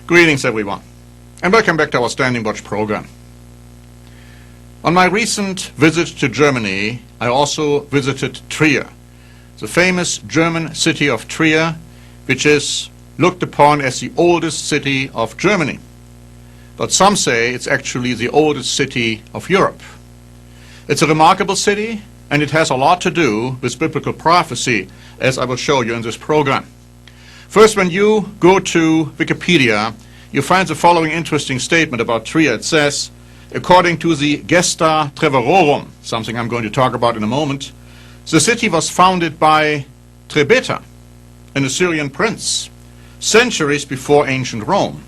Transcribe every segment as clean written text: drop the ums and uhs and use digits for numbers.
Greetings everyone, and welcome back to our Standing Watch program. On my recent visit to Germany, I also visited Trier, the famous German city of Trier, which is looked upon as the oldest city of Germany. But some say it's actually the oldest city of Europe. It's a remarkable city, and it has a lot to do with biblical prophecy, as I will show you in this program. First, when you go to Wikipedia, you find the following interesting statement about Trier. It says, according to the Gesta Treverorum, something I'm going to talk about in a moment, the city was founded by Trebeta, an Assyrian prince, centuries before ancient Rome.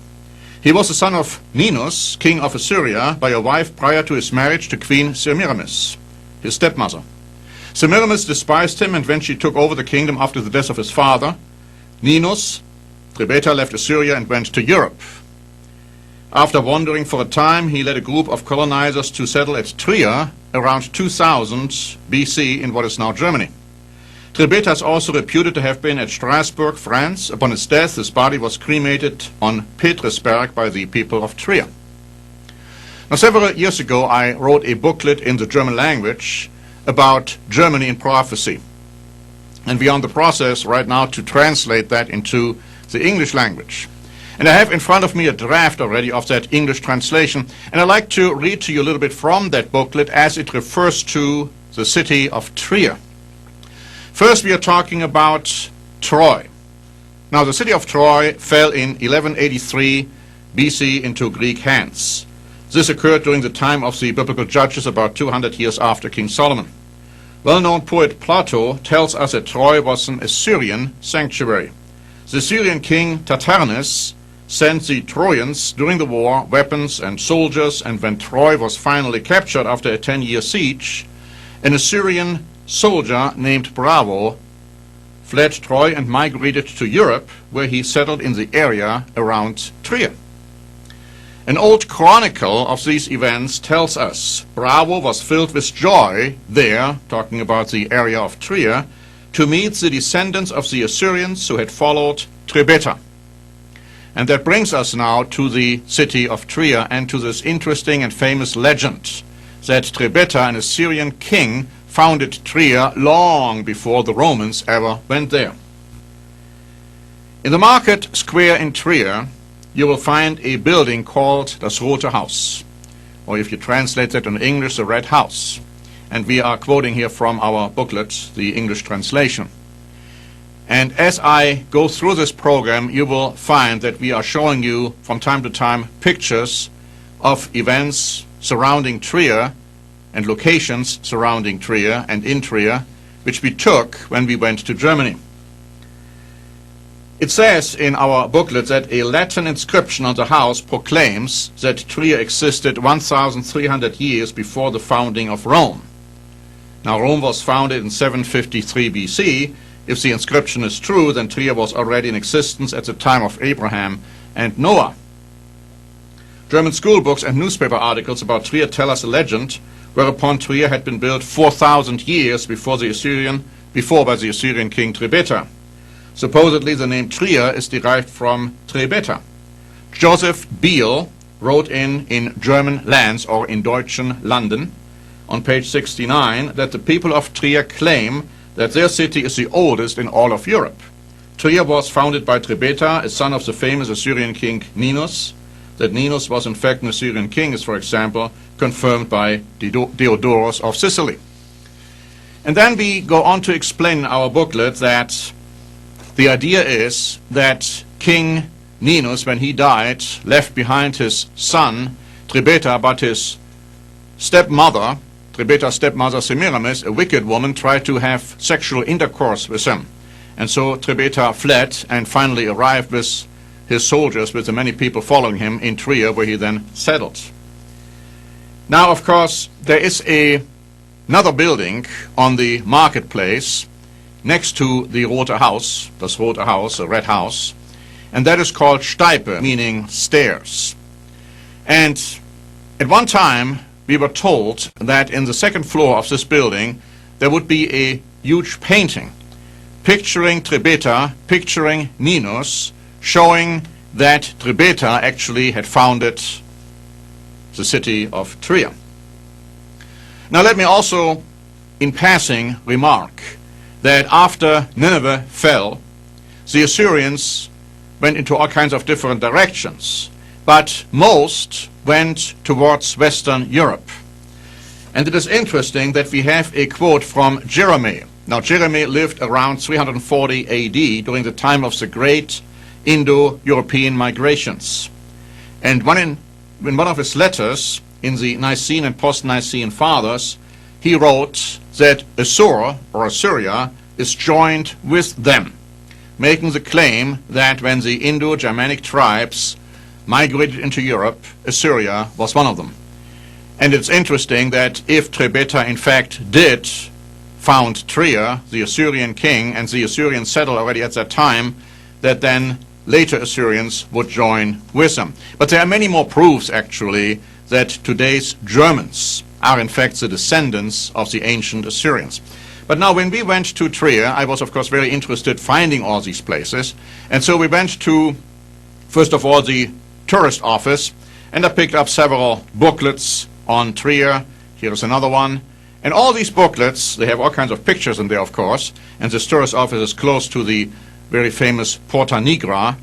He was the son of Ninus, king of Assyria, by a wife prior to his marriage to Queen Semiramis, his stepmother. Semiramis despised him, and when she took over the kingdom after the death of his father, Ninus, Trebeta, left Assyria and went to Europe. After wandering for a time, he led a group of colonizers to settle at Trier around 2000 BC in what is now Germany. Trebeta is also reputed to have been at Strasbourg, France. Upon his death, his body was cremated on Petersberg by the people of Trier. Now, several years ago, I wrote a booklet in the German language about Germany in prophecy. And we are in the process right now to translate that into the English language. And I have in front of me a draft already of that English translation, and I'd like to read to you a little bit from that booklet as it refers to the city of Trier. First, we are talking about Troy. Now, the city of Troy fell in 1183 BC into Greek hands. This occurred during the time of the biblical judges, about 200 years after King Solomon. Well-known poet Plato tells us that Troy was an Assyrian sanctuary. The Assyrian king Tartarinus sent the Trojans during the war weapons and soldiers, and when Troy was finally captured after a 10-year siege, an Assyrian soldier named Bravo fled Troy and migrated to Europe, where he settled in the area around Trier. An old chronicle of these events tells us Bravo was filled with joy there, talking about the area of Trier, to meet the descendants of the Assyrians who had followed Trebeta. And that brings us now to the city of Trier and to this interesting and famous legend that Trebeta, an Assyrian king, founded Trier long before the Romans ever went there. In the market square in Trier, you will find a building called Das Rote Haus, or if you translate that in English, the Red House. And we are quoting here from our booklet, the English translation. And as I go through this program, you will find that we are showing you from time to time pictures of events surrounding Trier and locations surrounding Trier and in Trier, which we took when we went to Germany. It says in our booklet that a Latin inscription on the house proclaims that Trier existed 1,300 years before the founding of Rome. Now, Rome was founded in 753 BC. If the inscription is true, then Trier was already in existence at the time of Abraham and Noah. German school books and newspaper articles about Trier tell us a legend whereupon Trier had been built 4,000 years before by the Assyrian king Trebeta. Supposedly, the name Trier is derived from Trebeta. Joseph Biel wrote in German Lands, or in Deutschen Landen, on page 69, that the people of Trier claim that their city is the oldest in all of Europe. Trier was founded by Trebeta, a son of the famous Assyrian king Ninus. That Ninus was in fact an Assyrian king is, for example, confirmed by Diodorus of Sicily. And then we go on to explain in our booklet that the idea is that King Ninus, when he died, left behind his son Trebeta, but his stepmother, Trebeta's stepmother Semiramis, a wicked woman, tried to have sexual intercourse with him. And so Trebeta fled and finally arrived with his soldiers, with the many people following him, in Trier, where he then settled. Now, of course, there is another building on the marketplace next to the Rote Haus, das Rote Haus, the Red House, and that is called Steipe, meaning stairs. And at one time, we were told that in the second floor of this building, there would be a huge painting picturing Trebeta, picturing Ninus, showing that Trebeta actually had founded the city of Trier. Now let me also, in passing, remark that after Nineveh fell, the Assyrians went into all kinds of different directions, but most went towards Western Europe. And it is interesting that we have a quote from Jeremy. Now, Jeremy lived around 340 AD during the time of the great Indo-European migrations. And in one of his letters in the Nicene and post-Nicene Fathers, he wrote that Assur, or Assyria, is joined with them, making the claim that when the Indo-Germanic tribes migrated into Europe, Assyria was one of them. And it's interesting that if Trebeta in fact did found Trier, the Assyrian king, and the Assyrians settled already at that time, that then later Assyrians would join with them. But there are many more proofs actually that today's Germans are in fact the descendants of the ancient Assyrians. But now when we went to Trier, I was of course very interested finding all these places, and so we went to, first of all, the tourist office, and I picked up several booklets on Trier. Here is another one. And all these booklets, they have all kinds of pictures in there, of course, and this tourist office is close to the very famous Porta Nigra,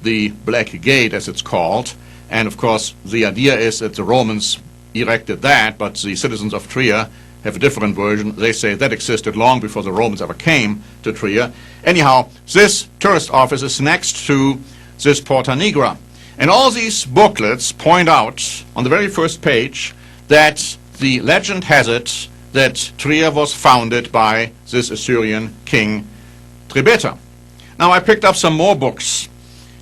the Black Gate as it's called. And of course the idea is that the Romans erected that, but the citizens of Trier have a different version. They say that existed long before the Romans ever came to Trier. Anyhow, this tourist office is next to this Porta Nigra. And all these booklets point out on the very first page that the legend has it that Trier was founded by this Assyrian king Trebeta. Now I picked up some more books,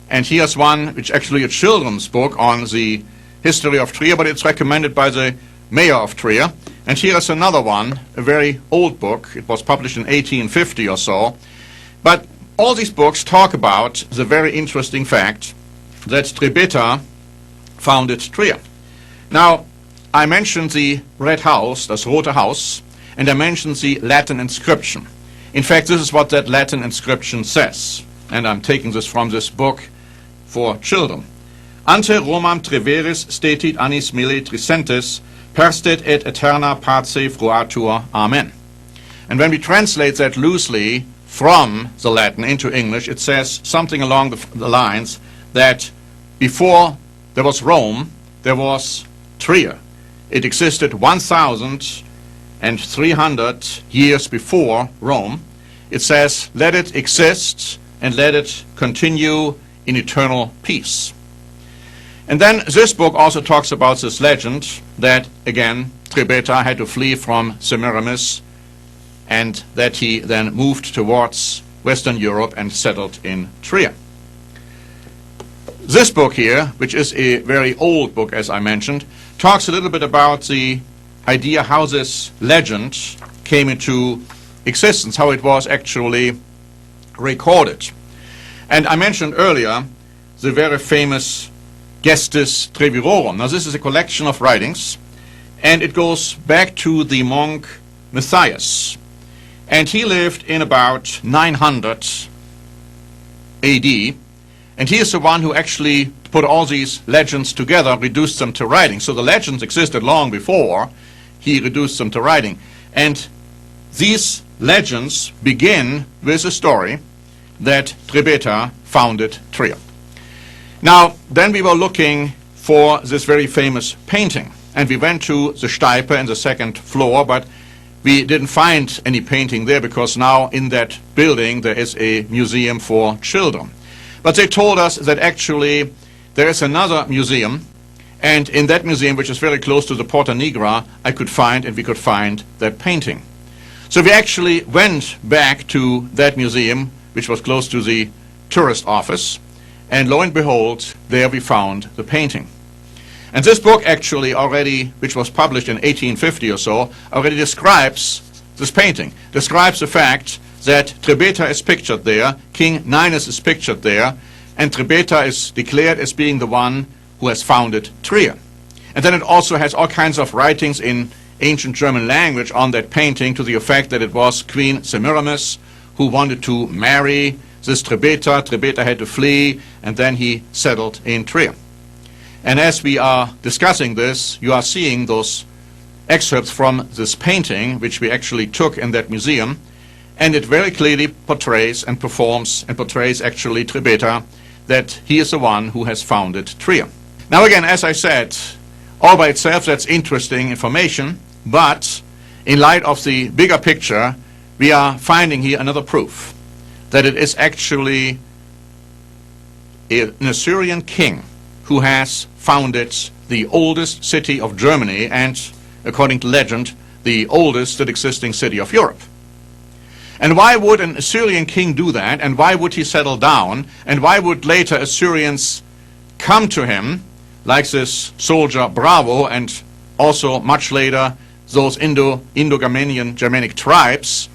and here's one which actually a children's book on the history of Trier, but it's recommended by the mayor of Trier. And here is another one, a very old book. It was published in 1850 or so. But all these books talk about the very interesting fact that Trebeta founded Trier. Now, I mentioned the Red House, das Rote Haus, and I mentioned the Latin inscription. In fact, this is what that Latin inscription says, and I'm taking this from this book for children. Ante Romam treveris stetit annis mille trisentes, perstet et aeterna pace fruatur. Amen. And when we translate that loosely from the Latin into English, it says something along the lines that before there was Rome, there was Trier. It existed 1,300 years before Rome. It says, let it exist and let it continue in eternal peace. And then this book also talks about this legend that, again, Trebeta had to flee from Semiramis and that he then moved towards Western Europe and settled in Trier. This book here, which is a very old book, as I mentioned, talks a little bit about the idea how this legend came into existence, how it was actually recorded. And I mentioned earlier the very famous Gestis Trevirorum. Now this is a collection of writings, and it goes back to the monk Matthias. And he lived in about 900 AD, and he is the one who actually put all these legends together, reduced them to writing. So the legends existed long before he reduced them to writing. And these legends begin with a story that Trebeta founded Trier. Now, then we were looking for this very famous painting, and we went to the Steipe in the second floor, but we didn't find any painting there because now in that building there is a museum for children. But they told us that actually there is another museum, and in that museum, which is very close to the Porta Nigra, we could find that painting. So we actually went back to that museum, which was close to the tourist office, and lo and behold, there we found the painting. And this book actually already, which was published in 1850 or so, already describes this painting, describes the fact that Trebeta is pictured there, King Ninus is pictured there, and Trebeta is declared as being the one who has founded Trier. And then it also has all kinds of writings in ancient German language on that painting to the effect that it was Queen Semiramis who wanted to marry this Trebeta. Trebeta had to flee, and then he settled in Trier. And as we are discussing this, you are seeing those excerpts from this painting, which we actually took in that museum, and it very clearly portrays and performs and portrays actually Trebeta, that he is the one who has founded Trier. Now again, as I said, all by itself that's interesting information, but in light of the bigger picture, we are finding here another proof that it is actually an Assyrian king who has founded the oldest city of Germany and, according to legend, the oldest still existing city of Europe. And why would an Assyrian king do that? And why would he settle down? And why would later Assyrians come to him, like this soldier Bravo, and also much later those Indo-Germanic tribes,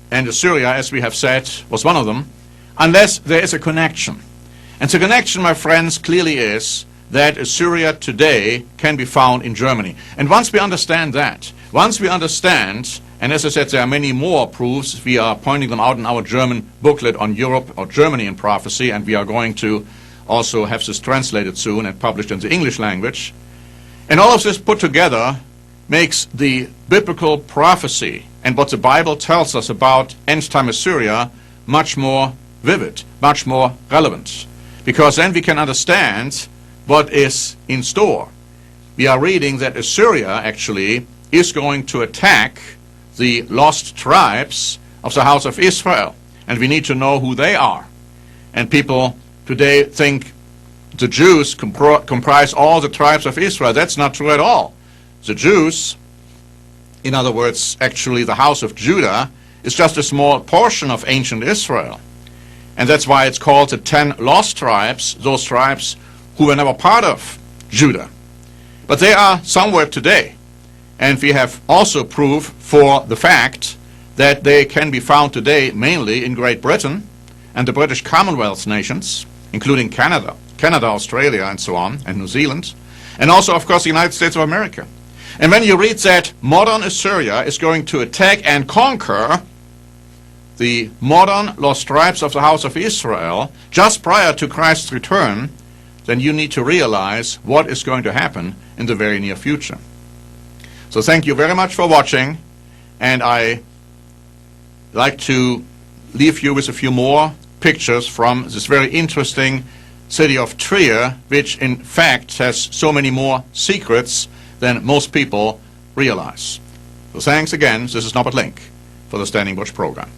and Assyria, as we have said, was one of them, unless there is a connection. And the connection, my friends, clearly is that Assyria today can be found in Germany. And once we understand that, once we understand, and as I said, there are many more proofs, we are pointing them out in our German booklet on Europe or Germany in prophecy, and we are going to also have this translated soon and published in the English language. And all of this put together makes the biblical prophecy and what the Bible tells us about end-time Assyria much more vivid, much more relevant. Because then we can understand what is in store. We are reading that Assyria actually is going to attack the lost tribes of the house of Israel. And we need to know who they are. And people today think the Jews comprise all the tribes of Israel. That's not true at all. The Jews, in other words, actually the house of Judah, is just a small portion of ancient Israel. And that's why it's called the 10 lost tribes, those tribes who were never part of Judah. But they are somewhere today. And we have also proof for the fact that they can be found today mainly in Great Britain and the British Commonwealth nations, including Canada, Australia, and so on, and New Zealand, and also, of course, the United States of America. And when you read that modern Assyria is going to attack and conquer the modern lost tribes of the house of Israel just prior to Christ's return, then you need to realize what is going to happen in the very near future. So thank you very much for watching, and I like to leave you with a few more pictures from this very interesting city of Trier, which in fact has so many more secrets than most people realize. So thanks again. This is Norbert Link for the Standing Watch program.